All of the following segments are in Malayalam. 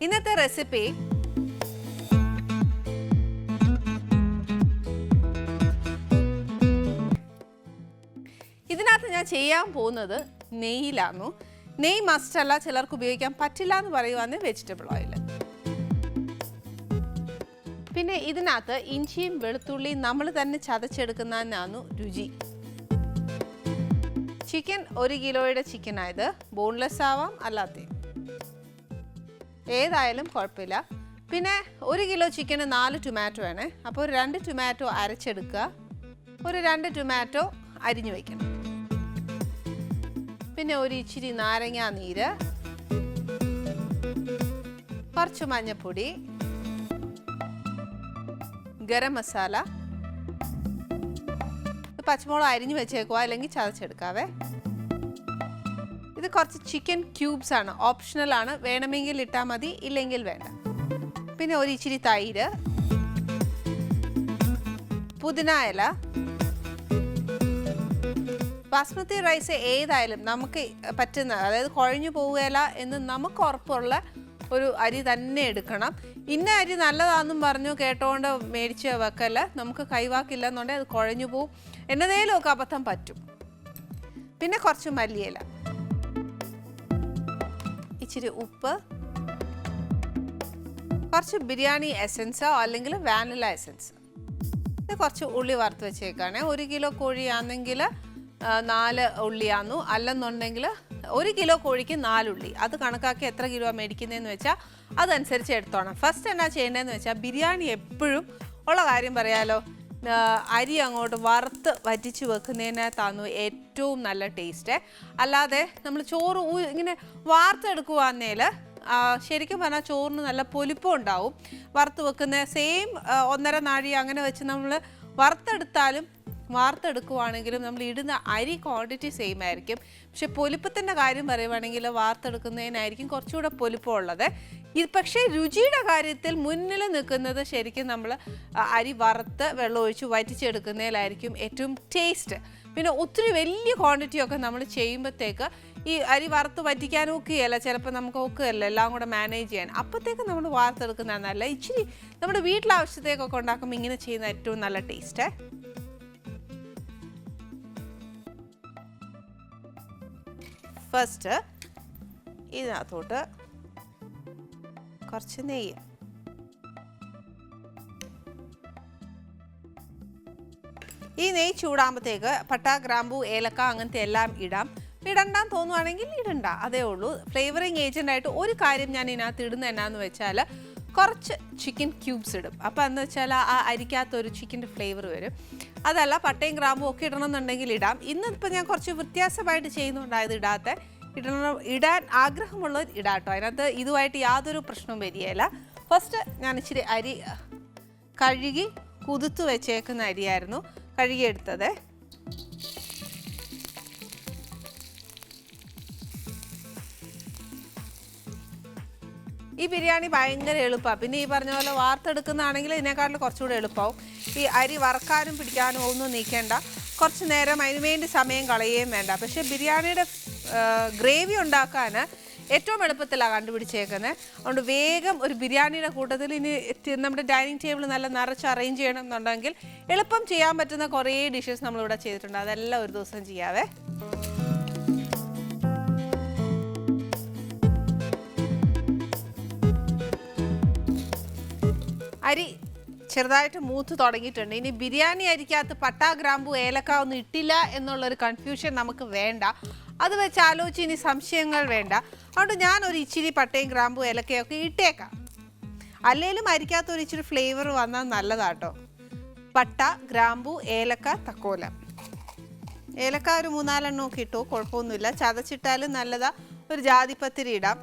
ഇന്നത്തെ റെസിപ്പി ഇതിനകത്ത് ഞാൻ ചെയ്യാൻ പോകുന്നത് നെയ്യിലാന്നു. നെയ്യ് മസ്റ്റ് അല്ല, ചിലർക്ക് ഉപയോഗിക്കാൻ പറ്റില്ല എന്ന് പറയുവാന്ന് വെജിറ്റബിൾ ഓയിൽ. പിന്നെ ഇതിനകത്ത് ഇഞ്ചിയും വെളുത്തുള്ളിയും നമ്മൾ തന്നെ ചതച്ചെടുക്കുന്നതിനാണ് രുചി. ചിക്കൻ 1 കിലോയുടെ ചിക്കനായത്, ബോൺലെസ് ആവാം അല്ലാത്ത ഏതായാലും കുഴപ്പമില്ല. പിന്നെ 1 കിലോ ചിക്കന് 4 ടൊമാറ്റോ വേണേ. അപ്പോൾ 2 ടൊമാറ്റോ അരച്ചെടുക്കുക, ഒരു 2 ടൊമാറ്റോ അരിഞ്ഞു വയ്ക്കണം. പിന്നെ ഒരു ഇച്ചിരി നാരങ്ങാ നീര്, കുറച്ച് മഞ്ഞൾപ്പൊടി, ഗരം മസാല, പച്ചമുളക് അരിഞ്ഞു വെച്ചേക്കുക, അല്ലെങ്കിൽ ചതച്ചെടുക്കാവേ. ഇത് കുറച്ച് ചിക്കൻ ക്യൂബ്സ് ആണ്, ഓപ്ഷണൽ ആണ്, വേണമെങ്കിൽ ഇട്ടാൽ മതി, ഇല്ലെങ്കിൽ വേണ്ട. പിന്നെ ഒരു ഇച്ചിരി തൈര്, പുതിന ഇല. ബാസ്മതി റൈസ് ഏതായാലും നമുക്ക് പറ്റുന്ന, അതായത് കുഴഞ്ഞു പോവുകയില്ല എന്ന് നമുക്ക് ഉറപ്പുള്ള ഒരു അരി തന്നെ എടുക്കണം. ഇന്ന അരി നല്ലതാണെന്നും പറഞ്ഞു കേട്ടോണ്ട് മേടിച്ച് വെക്കല്ല, നമുക്ക് കൈവാക്കില്ല എന്നുണ്ടെങ്കിൽ അത് കുഴഞ്ഞു പോവും, എന്നതേലുമൊക്കെ അബദ്ധം പറ്റും. പിന്നെ കുറച്ച് മല്ലിയില, ഇച്ചിരി ഉപ്പ്, കുറച്ച് ബിരിയാണി എസൻസോ അല്ലെങ്കിൽ വാനില എസൻസ്. ഇത് കുറച്ച് ഉള്ളി വറുത്ത് വെച്ചേക്കാണ്. 1 കിലോ കോഴിയാണെങ്കിൽ 4 ഉള്ളിയാന്നു, അല്ലെന്നുണ്ടെങ്കിൽ 1 കിലോ കോഴിക്ക് 4 ഉള്ളി. അത് കണക്കാക്കി എത്ര കിലോ മേടിക്കുന്നതെന്ന് വെച്ചാൽ അതനുസരിച്ച് എടുത്തോണം. ഫസ്റ്റ് എന്നാ ചെയ്യേണ്ടതെന്ന് വെച്ചാൽ, ബിരിയാണി എപ്പോഴും ഉള്ള കാര്യം പറയാലോ, അരി അങ്ങോട്ട് വറുത്ത് വറ്റിച്ച് വെക്കുന്നതിനകത്താന്നു ഏറ്റവും നല്ല ടേസ്റ്റ്. അല്ലാതെ നമ്മൾ ചോറ് ഇങ്ങനെ വാർത്തെടുക്കുവാന്നേൽ ശരിക്കും പറഞ്ഞാൽ ചോറിന് നല്ല പൊലിപ്പം ഉണ്ടാവും. വറുത്ത് വെക്കുന്ന സെയിം 1.5 നാഴി അങ്ങനെ വെച്ച് നമ്മൾ വറുത്തെടുത്താലും വാർത്തെടുക്കുവാണെങ്കിലും നമ്മൾ ഇടുന്ന അരി ക്വാണ്ടിറ്റി സെയിം ആയിരിക്കും. പക്ഷെ പൊലിപ്പത്തിൻ്റെ കാര്യം പറയുവാണെങ്കിൽ വാർത്തെടുക്കുന്നതിനായിരിക്കും കുറച്ചുകൂടെ പൊലിപ്പമുള്ളത്. പക്ഷേ രുചിയുടെ കാര്യത്തിൽ മുന്നിൽ നിൽക്കുന്നത് ശരിക്കും നമ്മൾ അരി വറുത്ത് വെള്ളമൊഴിച്ച് വറ്റിച്ചെടുക്കുന്നതിലായിരിക്കും ഏറ്റവും ടേസ്റ്റ്. പിന്നെ ഒത്തിരി വലിയ ക്വാണ്ടിറ്റിയൊക്കെ നമ്മൾ ചെയ്യുമ്പോഴത്തേക്ക് ഈ അരി വറുത്ത് വറ്റിക്കാനും ഒക്കെയല്ല, ചിലപ്പോൾ നമുക്ക് ഒക്കെയല്ല എല്ലാം കൂടെ മാനേജ് ചെയ്യാൻ. അപ്പോഴത്തേക്ക് നമ്മൾ വാർത്തെടുക്കുന്നതാണ് നല്ല. ഇച്ചിരി നമ്മുടെ വീട്ടിലാവശ്യത്തേക്കൊക്കെ ഉണ്ടാക്കുമ്പോൾ ഇങ്ങനെ ചെയ്യുന്ന ഏറ്റവും നല്ല ടേസ്റ്റ്. ഫസ്റ്റ് ഇതിനകത്തോട്ട് കുറച്ച് നെയ്യ്, ഈ നെയ്യ് ചൂടാകുമ്പോഴത്തേക്ക് പട്ട, ഗ്രാമ്പൂ, ഏലക്ക അങ്ങനത്തെ എല്ലാം ഇടാം. ഇടണ്ടാന്ന് തോന്നുവാണെങ്കിൽ ഇടണ്ട, അതേ ഉള്ളൂ. ഫ്ലേവറിങ് ഏജൻ്റായിട്ട് ഒരു കാര്യം ഞാൻ ഇതിനകത്ത് ഇടുന്നത് എന്നാന്ന് വെച്ചാൽ, കുറച്ച് ചിക്കൻ ക്യൂബ്സ് ഇടും. അപ്പോൾ എന്ന് വെച്ചാൽ ആ അരിക്കകത്തൊരു ചിക്കൻ്റെ ഫ്ലേവർ വരും. അതല്ല പട്ടയും ഗ്രാമ്പും ഒക്കെ ഇടണമെന്നുണ്ടെങ്കിൽ ഇടാം. ഇന്നിപ്പോൾ ഞാൻ കുറച്ച് വ്യത്യാസമായിട്ട് ചെയ്യുന്നുണ്ടായത് ഇടാൻ ആഗ്രഹമുള്ളവർ ഇടാട്ടോ. അതിനകത്ത് ഇതുമായിട്ട് യാതൊരു പ്രശ്നവും വരികയില്ല. ഫസ്റ്റ് ഞാൻ ഇച്ചിരി അരി കഴുകി കുതിർത്ത് വെച്ചേക്കുന്ന അരിയായിരുന്നു കഴുകിയെടുത്തത്. ഈ ബിരിയാണി ഭയങ്കര എളുപ്പമാണ്. പിന്നെ ഈ പറഞ്ഞ പോലെ വാർത്തെടുക്കുന്നതാണെങ്കിൽ ഇതിനേക്കാട്ടിൽ കുറച്ചുകൂടെ എളുപ്പമാവും. ഈ അരി വറക്കാനും പിടിക്കാനും ഒന്നും നീക്കേണ്ട, കുറച്ച് നേരം അതിന് വേണ്ടി സമയം കളയുകയും വേണ്ട. പക്ഷേ ബിരിയാണിയുടെ ഗ്രേവി ഉണ്ടാക്കാൻ ഏറ്റവും എളുപ്പത്തിലാണ് കണ്ടുപിടിച്ചേക്കുന്നത്. അതുകൊണ്ട് വേഗം ഒരു ബിരിയാണിയുടെ കൂട്ടത്തിൽ ഇനി നമ്മുടെ ഡൈനിങ് ടേബിൾ നല്ല നിറച്ച് അറേഞ്ച് ചെയ്യണം എന്നുണ്ടെങ്കിൽ എളുപ്പം ചെയ്യാൻ പറ്റുന്ന കുറേ ഡിഷസ് നമ്മളിവിടെ ചെയ്തിട്ടുണ്ട്. അതെല്ലാം ഒരു ദിവസം ചെയ്യാവേ. അരി ചെറുതായിട്ട് മൂത്ത് തുടങ്ങിയിട്ടുണ്ട്. ഇനി ബിരിയാണി അരിക്കകത്ത് പട്ട, ഗ്രാമ്പു, ഏലക്ക ഒന്നും ഇട്ടില്ല എന്നുള്ളൊരു കൺഫ്യൂഷൻ നമുക്ക് വേണ്ട. അത് വെച്ച് ആലോചിച്ച് ഇനി സംശയങ്ങൾ വേണ്ട. അതുകൊണ്ട് ഞാനൊരു ഇച്ചിരി പട്ടയും ഗ്രാമ്പും ഏലക്കയൊക്കെ ഇട്ടേക്കാം. അല്ലെങ്കിലും അരിക്കകത്ത് ഒരു ഇച്ചിരി ഫ്ലേവർ വന്നാൽ നല്ലതാട്ടോ. പട്ട, ഗ്രാമ്പു, ഏലക്ക, തക്കോല. ഏലക്ക ഒരു 3-4 എണ്ണമൊക്കെ ഇട്ടു, കുഴപ്പമൊന്നുമില്ല. ചതച്ചിട്ടാലും നല്ലതാ. ഒരു ജാതിപത്രി ഇടാം.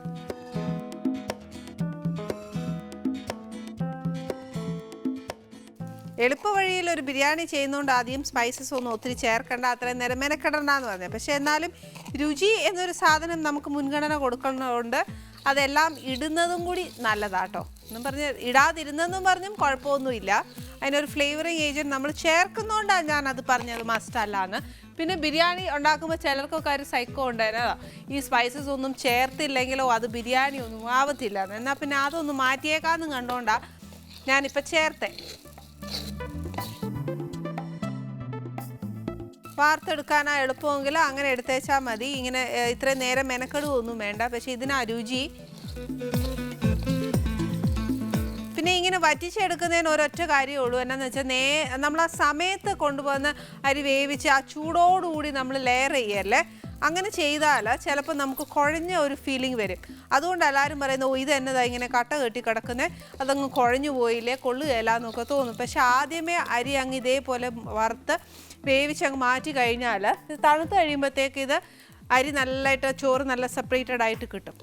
എളുപ്പ വഴിയിൽ ഒരു ബിരിയാണി ചെയ്യുന്നതുകൊണ്ട് ആദ്യം സ്പൈസസ് ഒന്നും ഒത്തിരി ചേർക്കണ്ട, അത്രയും നേരം മെനക്കെടണ്ടെന്ന് പറഞ്ഞത്. പക്ഷെ എന്നാലും രുചി എന്നൊരു സാധനം നമുക്ക് മുൻഗണന കൊടുക്കുന്നതുകൊണ്ട് അതെല്ലാം ഇടുന്നതും കൂടി നല്ലതാട്ടോ. എന്നും പറഞ്ഞ് ഇടാതിരുന്നെന്നും പറഞ്ഞും കുഴപ്പമൊന്നുമില്ല. അതിനൊരു ഫ്ലേവറിങ് ഏജൻറ്റ് നമ്മൾ ചേർക്കുന്നതുകൊണ്ടാണ് ഞാനത് പറഞ്ഞത് മസ്റ്റല്ലാന്ന്. പിന്നെ ബിരിയാണി ഉണ്ടാക്കുമ്പോൾ ചിലർക്കൊക്കെ ഒരു സൈക്കോ ഉണ്ടായിരുന്നതാ, ഈ സ്പൈസസ് ഒന്നും ചേർത്തില്ലെങ്കിലോ അത് ബിരിയാണി ഒന്നും ആവത്തില്ല. എന്നാൽ പിന്നെ അതൊന്ന് മാറ്റിയേക്കാമെന്ന് കണ്ടോണ്ടാ ഞാനിപ്പോൾ ചേർത്തേ. വാർത്തെടുക്കാനാ എളുപ്പമെങ്കിൽ അങ്ങനെ എടുത്തേച്ചാൽ മതി. ഇങ്ങനെ ഇത്രയും നേരം മെനക്കെടുവൊന്നും വേണ്ട. പക്ഷെ ഇതിനാ രുചി. പിന്നെ ഇങ്ങനെ വറ്റിച്ചെടുക്കുന്നതിന് ഒരൊറ്റ കാര്യമേ ഉള്ളൂ, എന്നാന്ന് വെച്ചാൽ നമ്മൾ ആ സമയത്ത് കൊണ്ടുവന്ന് അരി വേവിച്ച് ആ ചൂടോടുകൂടി നമ്മൾ ലെയർ ചെയ്യല്ലേ. അങ്ങനെ ചെയ്താൽ ചിലപ്പോൾ നമുക്ക് കുഴഞ്ഞ ഒരു ഫീലിംഗ് വരും. അതുകൊണ്ട് എല്ലാവരും പറയുന്നത്, ഇത് എന്നതാ ഇങ്ങനെ കട്ട കെട്ടി കിടക്കുന്നത്, അതങ്ങ് കുഴഞ്ഞു പോയില്ലേ, കൊള്ളുകയില്ല എന്നൊക്കെ തോന്നും. പക്ഷെ ആദ്യമേ അരി അങ്ങ് ഇതേപോലെ വറുത്ത് വേവിച്ചങ്ങ് മാറ്റി കഴിഞ്ഞാൽ ഇത് തണുത്ത് കഴിയുമ്പോഴത്തേക്ക് ഇത് അരി നല്ലതായിട്ട് ചോറ് നല്ല സെപ്പറേറ്റഡ് ആയിട്ട് കിട്ടും.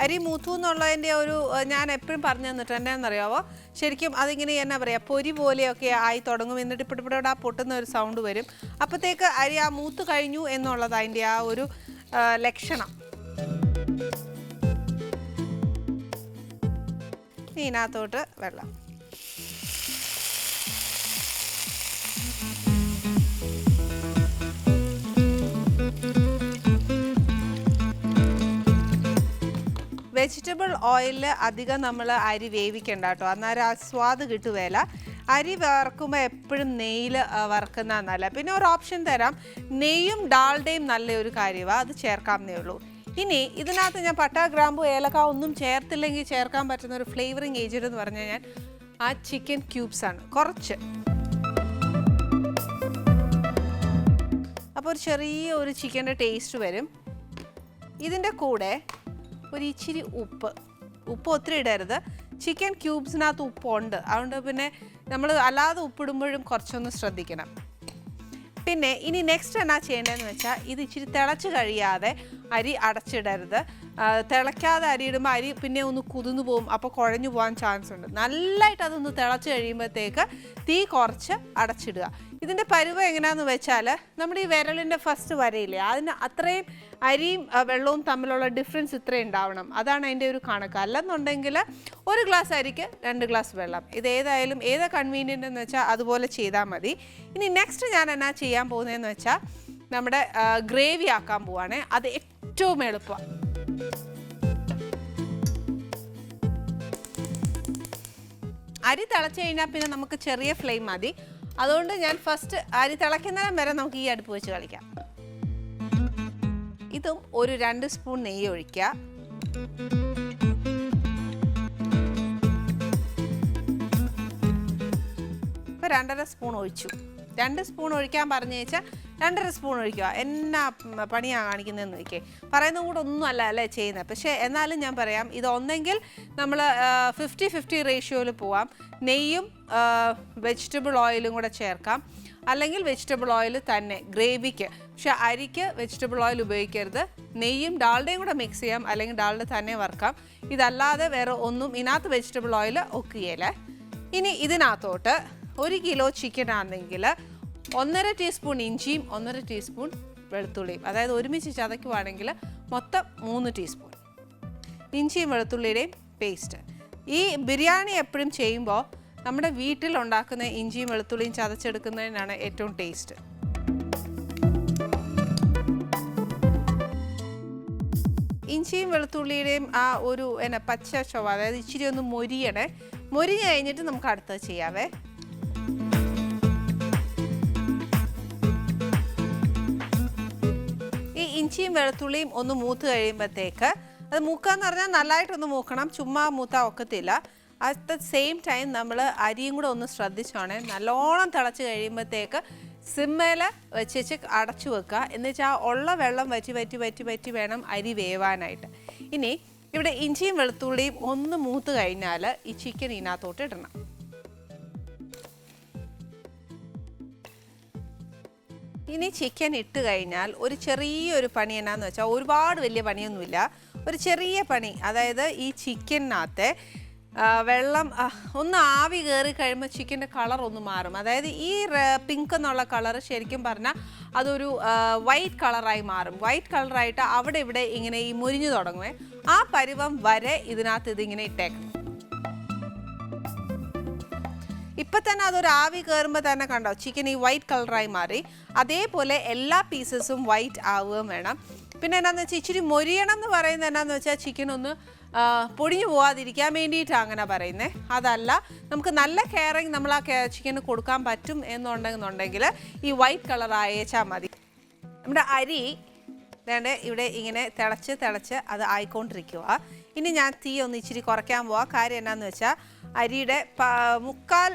അരി മൂത്തു എന്നുള്ളതിൻ്റെ ഒരു ഞാൻ എപ്പോഴും പറഞ്ഞു തന്നിട്ട് എന്നാണെന്നറിയാവോ, ശരിക്കും അതിങ്ങനെ എന്നാ പറയുക, പൊരി പോലെയൊക്കെ ആയി തുടങ്ങും. എന്നിട്ട് ഇവിടെ ആ പൊട്ടുന്ന ഒരു സൗണ്ട് വരും. അപ്പോഴത്തേക്ക് അരി ആ മൂത്ത് കഴിഞ്ഞു എന്നുള്ളത് അതിൻ്റെ ആ ഒരു ലക്ഷണം. ഇതിനകത്തോട്ട് വെള്ളം. വെജിറ്റബിൾ ഓയിലിൽ അധികം നമ്മൾ അരി വേവിക്കണ്ട കേട്ടോ, അന്നേരം ആ സ്വാദ് കിട്ടുകയില്ല. അരി വറുക്കുമ്പോൾ എപ്പോഴും നെയ്യിൽ വറുക്കുന്ന നല്ല. പിന്നെ ഒരു ഓപ്ഷൻ തരാം, നെയ്യും ഡാൽഡയും നല്ലൊരു കാര്യമാണ്, അത് ചേർക്കാമെന്നേ ഉള്ളൂ. ഇനി ഇതിനകത്ത് ഞാൻ പട്ട, ഗ്രാമ്പു, ഏലക്ക ഒന്നും ചേർത്തില്ലെങ്കിൽ ചേർക്കാൻ പറ്റുന്ന ഒരു ഫ്ലേവറിങ് ഏജൻറ്റ് എന്ന് പറഞ്ഞു കഴിഞ്ഞാൽ ആ ചിക്കൻ ക്യൂബ്സ് ആണ്. കുറച്ച്, അപ്പോൾ ഒരു ചെറിയ ഒരു ചിക്കൻ്റെ ടേസ്റ്റ് വരും. ഇതിൻ്റെ കൂടെ ഒരു ഇച്ചിരി ഉപ്പ് ഒത്തിരി ഇടരുത്. ചിക്കൻ ക്യൂബ്സിനകത്ത് ഉപ്പുണ്ട്, അതുകൊണ്ട് പിന്നെ നമ്മൾ അല്ലാതെ ഉപ്പിടുമ്പോഴും കുറച്ചൊന്ന് ശ്രദ്ധിക്കണം. പിന്നെ ഇനി നെക്സ്റ്റ് എന്നാ ചെയ്യേണ്ടതെന്ന് വെച്ചാൽ, ഇത് ഇച്ചിരി തിളച്ച് കഴിയാതെ അരി അടച്ചിടരുത്. തിളയ്ക്കാതെ അരി ഇടുമ്പോൾ അരി പിന്നെ ഒന്ന് കുതിർന്നു പോകും, അപ്പോൾ കുഴഞ്ഞു പോകാൻ ചാൻസ് ഉണ്ട്. നല്ലതായിട്ട് അതൊന്ന് തിളച്ച് കഴിയുമ്പോഴത്തേക്ക് തീ കുറച്ച് അടച്ചിടുക. ഇതിൻ്റെ പരുവം എങ്ങനെയാണെന്ന് വെച്ചാൽ, നമ്മുടെ ഈ വിരലിൻ്റെ ഫസ്റ്റ് വരയില്ലേ, അതിന് അത്രയും അരിയും വെള്ളവും തമ്മിലുള്ള ഡിഫറൻസ് ഇത്രയും ഉണ്ടാവണം. അതാണ് അതിൻ്റെ ഒരു കണക്ക്. അല്ലെന്നുണ്ടെങ്കിൽ ഒരു ഗ്ലാസ് അരിക്ക് 2 ഗ്ലാസ് വെള്ളം. ഇതേതായാലും ഏതാ കൺവീനിയൻ്റ് എന്ന് വെച്ചാൽ അതുപോലെ ചെയ്താൽ മതി. ഇനി നെക്സ്റ്റ് ഞാൻ എന്നാ ചെയ്യാൻ പോകുന്നതെന്ന് വെച്ചാൽ, നമ്മുടെ ഗ്രേവി ആക്കാൻ പോവാണ്. അത് ഏറ്റവും എളുപ്പമാണ്. അരി തിളച്ച് കഴിഞ്ഞാൽ പിന്നെ നമുക്ക് ചെറിയ ഫ്ലെയിം മതി. അതുകൊണ്ട് ഞാൻ ഫസ്റ്റ് അരി തിളയ്ക്കുന്നതിനും വരെ നമുക്ക് ഈ അടുപ്പ് വെച്ച് കളിക്കാം. ഇതും ഒരു 2 സ്പൂൺ നെയ്യ് ഒഴിക്കുക. ഇപ്പോൾ 2.5 സ്പൂൺ ഒഴിച്ചു. 2 സ്പൂൺ ഒഴിക്കാൻ പറഞ്ഞു വെച്ചാൽ 2.5 സ്പൂൺ ഒഴിക്കുക. എന്നാ പണിയാണ് കാണിക്കുന്നതെന്ന് നോക്കിയേ. പറയുന്നത് കൂടെ ഒന്നും അല്ലേ ചെയ്യുന്നത്. പക്ഷേ എന്നാലും ഞാൻ പറയാം, ഇത് ഒന്നെങ്കിൽ നമ്മൾ 50-50 റേഷ്യോയിൽ പോവാം. നെയ്യും വെജിറ്റബിൾ ഓയിലും കൂടെ ചേർക്കാം, അല്ലെങ്കിൽ വെജിറ്റബിൾ ഓയിൽ തന്നെ ഗ്രേവിക്ക്. പക്ഷെ അരിക്ക് വെജിറ്റബിൾ ഓയിൽ ഉപയോഗിക്കരുത്. നെയ്യും ഡാൽഡയും കൂടെ മിക്സ് ചെയ്യാം, അല്ലെങ്കിൽ ഡാൽഡ തന്നെ വറുക്കാം. ഇതല്ലാതെ വേറെ ഒന്നും ഇതിനകത്ത് വെജിറ്റബിൾ ഓയിൽ ഒക്കുകയില്ല. ഇനി ഇതിനകത്തോട്ട് 1 കിലോ ചിക്കൻ ആണെങ്കിൽ 1.5 ടീസ്പൂൺ ഇഞ്ചിയും 1.5 ടീസ്പൂൺ വെളുത്തുള്ളിയും, അതായത് ഒരുമിച്ച് ചതയ്ക്കുവാണെങ്കിൽ മൊത്തം 3 ടീസ്പൂൺ ഇഞ്ചിയും വെളുത്തുള്ളിയുടെയും പേസ്റ്റ്. ഈ ബിരിയാണി എപ്പോഴും ചെയ്യുമ്പോൾ നമ്മുടെ വീട്ടിലുണ്ടാക്കുന്ന ഇഞ്ചിയും വെളുത്തുള്ളിയും ചതച്ചെടുക്കുന്നതിനാണ് ഏറ്റവും ടേസ്റ്റ്. ഇഞ്ചിയും വെളുത്തുള്ളിയുടെയും ആ ഒരു പച്ച ചൊവ്വ, അതായത് ഇച്ചിരി ഒന്ന് മൊരിഞ്ഞ് കഴിഞ്ഞിട്ട് നമുക്ക് അടുത്തത് ചെയ്യാവേ. ഈ ഇഞ്ചിയും വെളുത്തുള്ളിയും ഒന്ന് മൂത്ത് കഴിയുമ്പോഴത്തേക്ക്, അത് മൂക്കാന്ന് പറഞ്ഞാൽ നല്ലതായിട്ടൊന്ന് മൂക്കണം, ചുമ്മാ മൂത്താൽ ഒക്കത്തില്ല. അറ്റ് ദ സെയിം ടൈം നമ്മൾ അരിയും കൂടെ ഒന്ന് ശ്രദ്ധിച്ചോണേ. നല്ലോണം തിളച്ച് കഴിയുമ്പോഴത്തേക്ക് സിമ്മേൽ വെച്ച് അടച്ചു വെക്കുക. എന്നുവെച്ചാൽ ഉള്ള വെള്ളം വറ്റി വേണം അരി വേവാനായിട്ട്. ഇനി ഇവിടെ ഇഞ്ചിയും വെളുത്തുള്ളിയും ഒന്ന് മൂത്ത് കഴിഞ്ഞാൽ ഈ ചിക്കൻ ഇതിനകത്തോട്ട് ഇടണം. ഇനി ചിക്കൻ ഇട്ട് കഴിഞ്ഞാൽ ഒരു ചെറിയൊരു പണി എന്നാന്ന് വെച്ചാൽ, ഒരുപാട് വലിയ പണിയൊന്നുമില്ല, ഒരു ചെറിയ പണി. അതായത് ഈ ചിക്കനകത്തെ വെള്ളം ഒന്ന് ആവി കയറി കഴിയുമ്പോൾ ചിക്കൻ്റെ കളർ ഒന്ന് മാറും. അതായത് ഈ പിങ്ക് എന്നുള്ള കളർ ശരിക്കും പറഞ്ഞാൽ അതൊരു വൈറ്റ് കളറായി മാറും. വൈറ്റ് കളറായിട്ട് അവിടെ ഇവിടെ ഇങ്ങനെ ഈ മുരിഞ്ഞു തുടങ്ങുമേ. ആ പരുവം വരെ ഇതിനകത്ത് ഇതിങ്ങനെ ഇട്ടേക്കണം. ഇപ്പം തന്നെ അതൊരു ആവി കയറുമ്പോൾ തന്നെ കണ്ടോ ചിക്കൻ ഈ വൈറ്റ് കളറായി മാറി. അതേപോലെ എല്ലാ പീസസും വൈറ്റ് ആവുകയും വേണം. പിന്നെ എന്നാന്ന് വെച്ചാൽ ഇച്ചിരി മൊരിയണം എന്ന് പറയുന്നത് എന്നാന്ന് വെച്ചാൽ ചിക്കൻ ഒന്ന് പൊടിഞ്ഞു പോവാതിരിക്കാൻ വേണ്ടിയിട്ടാണ് അങ്ങനെ പറയുന്നത്. അതല്ല, നമുക്ക് നല്ല കെയറിങ് നമ്മൾ ആ ചിക്കന് കൊടുക്കാൻ പറ്റും എന്നുണ്ടെങ്കിൽ ഈ വൈറ്റ് കളർ അയച്ചാൽ മതി. നമ്മുടെ അരി വേണ്ട ഇവിടെ ഇങ്ങനെ തിളച്ച് അത് ആയിക്കൊണ്ടിരിക്കുക. ഇനി ഞാൻ തീ ഒന്ന് ഇച്ചിരി കുറയ്ക്കാൻ പോവാം. കാര്യം എന്നാന്ന് വെച്ചാൽ അരിയുടെ മുക്കാൽ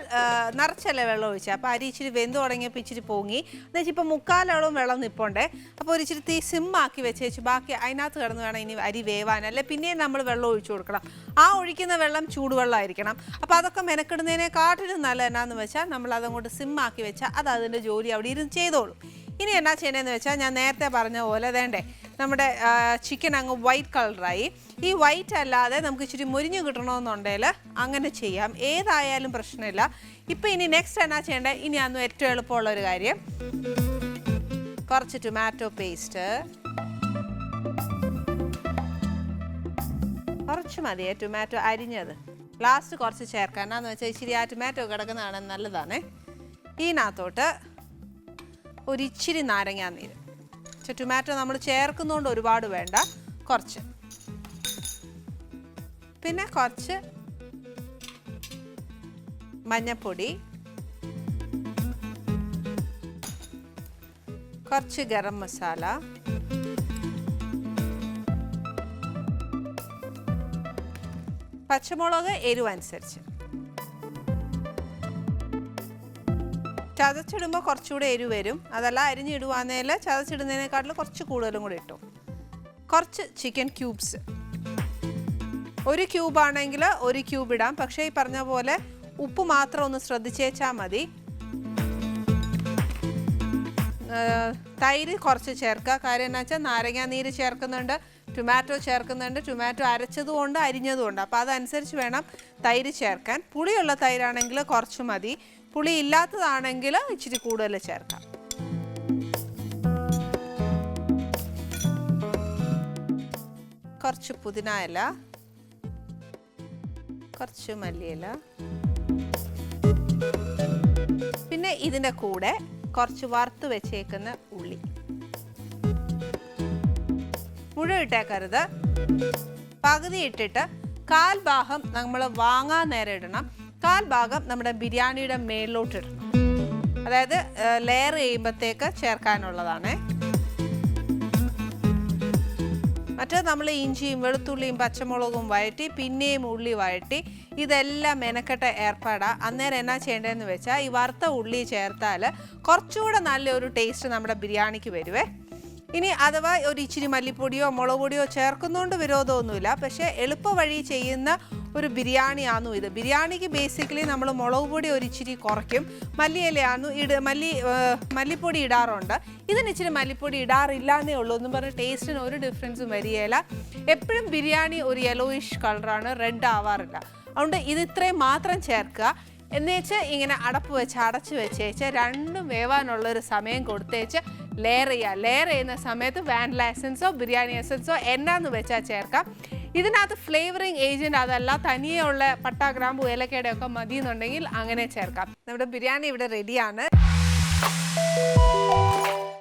നിറച്ചല്ലേ വെള്ളം ഒഴിച്ചത്. അപ്പോൾ അരി ഇച്ചിരി വെന്ത് തുടങ്ങിയപ്പോൾ ഇച്ചിരി പൊങ്ങി. എന്നുവെച്ചാൽ ഇപ്പോൾ മുക്കാലോളം വെള്ളം നിൽപ്പുണ്ടേ. അപ്പോൾ ഒരു ഇച്ചിരി തീ സിമ്മാക്കി വെച്ചേച്ച് ബാക്കി അതിനകത്ത് കിടന്ന് വേണം ഇനി അരി വേവാൻ. അല്ലെ പിന്നെയും നമ്മൾ വെള്ളം ഒഴിച്ചു കൊടുക്കണം. ആ ഒഴിക്കുന്ന വെള്ളം ചൂടുവെള്ളമായിരിക്കണം. അപ്പോൾ അതൊക്കെ മെനക്കെടുന്നതിനെക്കാട്ടിലും നല്ല എന്നാന്ന് വെച്ചാൽ നമ്മൾ അതങ്ങോട്ട് സിമ്മാക്കി വെച്ചാൽ അത് അതിൻ്റെ ജോലി അവിടെ ഇരുന്ന് ചെയ്തോളും. ഇനി എന്നാ ചെയ്യണമെന്ന് വെച്ചാൽ ഞാൻ നേരത്തെ പറഞ്ഞ പോലെ വേണ്ടേ നമ്മുടെ ചിക്കൻ അങ്ങ് വൈറ്റ് കളറായി. ഈ വൈറ്റ് അല്ലാതെ നമുക്ക് ഇച്ചിരി മുരിഞ്ഞ് കിട്ടണമെന്നുണ്ടെങ്കിൽ അങ്ങനെ ചെയ്യാം. ഏതായാലും പ്രശ്നമില്ല. ഇപ്പം ഇനി നെക്സ്റ്റ് എന്നാ ചെയ്യേണ്ടത്, ഇനി അന്ന് ഏറ്റവും എളുപ്പമുള്ളൊരു കാര്യം, കുറച്ച് ടൊമാറ്റോ പേസ്റ്റ് കുറച്ച് മതിയേ. ടൊമാറ്റോ അരിഞ്ഞത് ലാസ്റ്റ് കുറച്ച് ചേർക്കാം. എന്നാന്ന് വെച്ചാൽ ഇച്ചിരി ആ ടൊമാറ്റോ കിടക്കുന്നതാണ് നല്ലതാണ്. ഇതിനകത്തോട്ട് ഒരിച്ചിരി നാരങ്ങാനീര്. പക്ഷെ ടൊമാറ്റോ നമ്മൾ ചേർക്കുന്നതുകൊണ്ട് ഒരുപാട് വേണ്ട, കുറച്ച്. പിന്നെ കുറച്ച് മഞ്ഞൾപ്പൊടി, കുറച്ച് ഗരം മസാല, പച്ചമുളക് എരിവനുസരിച്ച്. ചതച്ചിടുമ്പോൾ കുറച്ചുകൂടെ എരിവ് വരും. അതല്ല അരിഞ്ഞിടുവാന്നേൽ ചതച്ചിടുന്നതിനേക്കാട്ടിൽ കുറച്ച് കൂടുതലും കൂടി ഇട്ടു. കുറച്ച് ചിക്കൻ ക്യൂബ്സ്, ഒരു ക്യൂബാണെങ്കിൽ ഒരു ക്യൂബ് ഇടാം. പക്ഷേ ഈ പറഞ്ഞ പോലെ ഉപ്പ് മാത്രം ഒന്ന് ശ്രദ്ധിച്ചേച്ചാൽ മതി. തൈര് കുറച്ച് ചേർക്കുക. കാര്യം എന്താ വെച്ചാൽ നാരങ്ങാ നീര് ചേർക്കുന്നുണ്ട്, ടൊമാറ്റോ ചേർക്കുന്നുണ്ട്, ടൊമാറ്റോ അരച്ചതുകൊണ്ട് അരിഞ്ഞതുകൊണ്ട്. അപ്പോൾ അതനുസരിച്ച് വേണം തൈര് ചേർക്കാൻ. പുളിയുള്ള തൈരാണെങ്കിൽ കുറച്ച് മതി. പുളി ഇല്ലാത്തതാണെങ്കിൽ ഇച്ചിരി കൂടുതൽ ചേർക്കാം. കുറച്ച് പുതിന ഇല, കുറച്ച് മല്ലിയില, പിന്നെ ഇതിൻ്റെ കൂടെ കുറച്ച് വറുത്ത് വെച്ചേക്കുന്ന ഉള്ളി. മുഴുവൻ ഇട്ടേക്കരുത്, പകുതി ഇട്ടിട്ട് കാൽ ഭാഗം നമ്മൾ വാങ്ങാൻ നേരം ഇടണം, കാൽ ഭാഗം നമ്മുടെ ബിരിയാണിയുടെ മേളിലോട്ട് ഇടണം. അതായത് ലെയർ ചെയ്യുമ്പോഴത്തേക്ക് ചേർക്കാനുള്ളതാണ്. മറ്റേത് നമ്മൾ ഇഞ്ചിയും വെളുത്തുള്ളിയും പച്ചമുളകും വഴറ്റി പിന്നെയും ഉള്ളി വഴറ്റി ഇതെല്ലാം മെനക്കെട്ട ഏർപ്പാടാണ്. അന്നേരം എന്നാ ചെയ്യേണ്ടതെന്ന് വെച്ചാൽ ഈ വറുത്ത ഉള്ളി ചേർത്താൽ കുറച്ചുകൂടെ നല്ലൊരു ടേസ്റ്റ് നമ്മുടെ ബിരിയാണിക്ക് വരുവേ. ഇനി അഥവാ ഒരു ഇച്ചിരി മല്ലിപ്പൊടിയോ മുളക് പൊടിയോ ചേർക്കുന്നതുകൊണ്ട് വിരോധമൊന്നുമില്ല. പക്ഷേ എളുപ്പ വഴി ചെയ്യുന്ന ഒരു ബിരിയാണിയാണു ഇത്. ബിരിയാണിക്ക് ബേസിക്കലി നമ്മൾ മുളക് പൊടി ഒരു ഇച്ചിരി കുറയ്ക്കും, മല്ലിയിലയാണു മല്ലിപ്പൊടി ഇടാറുണ്ട്. ഇതിന് ഇച്ചിരി മല്ലിപ്പൊടി ഇടാറില്ല എന്നേ ഉള്ളൂ. എന്നും പറഞ്ഞ് ടേസ്റ്റിന് ഒരു ഡിഫറൻസും വരികയില്ല. എപ്പോഴും ബിരിയാണി ഒരു യെലോയിഷ് കളറാണ്, റെഡ് ആവാറില്ല. അതുകൊണ്ട് ഇത് ഇത്രയും മാത്രം ചേർക്കുക. എന്നുവെച്ച് ഇങ്ങനെ അടപ്പ് വെച്ച് അടച്ച് വെച്ചേച്ച് രണ്ടും വേവാനുള്ളൊരു സമയം കൊടുത്തേച്ച് ലെയർ ചെയ്യുക. ലെയർ ചെയ്യുന്ന സമയത്ത് വാനില എസൻസോ ബിരിയാണി എസൻസോ എന്നാന്ന് വെച്ചാൽ ചേർക്കാം. ഇതിനകത്ത് ഫ്ലേവറിങ് ഏജൻറ്റ് അതല്ല തനിയെ ഉള്ള പട്ട, ഗ്രാമ്പു, ഏലക്കയുടെ ഒക്കെ മതി എന്നുണ്ടെങ്കിൽ അങ്ങനെ ചേർക്കാം. നമ്മുടെ ബിരിയാണി ഇവിടെ റെഡിയാണ്.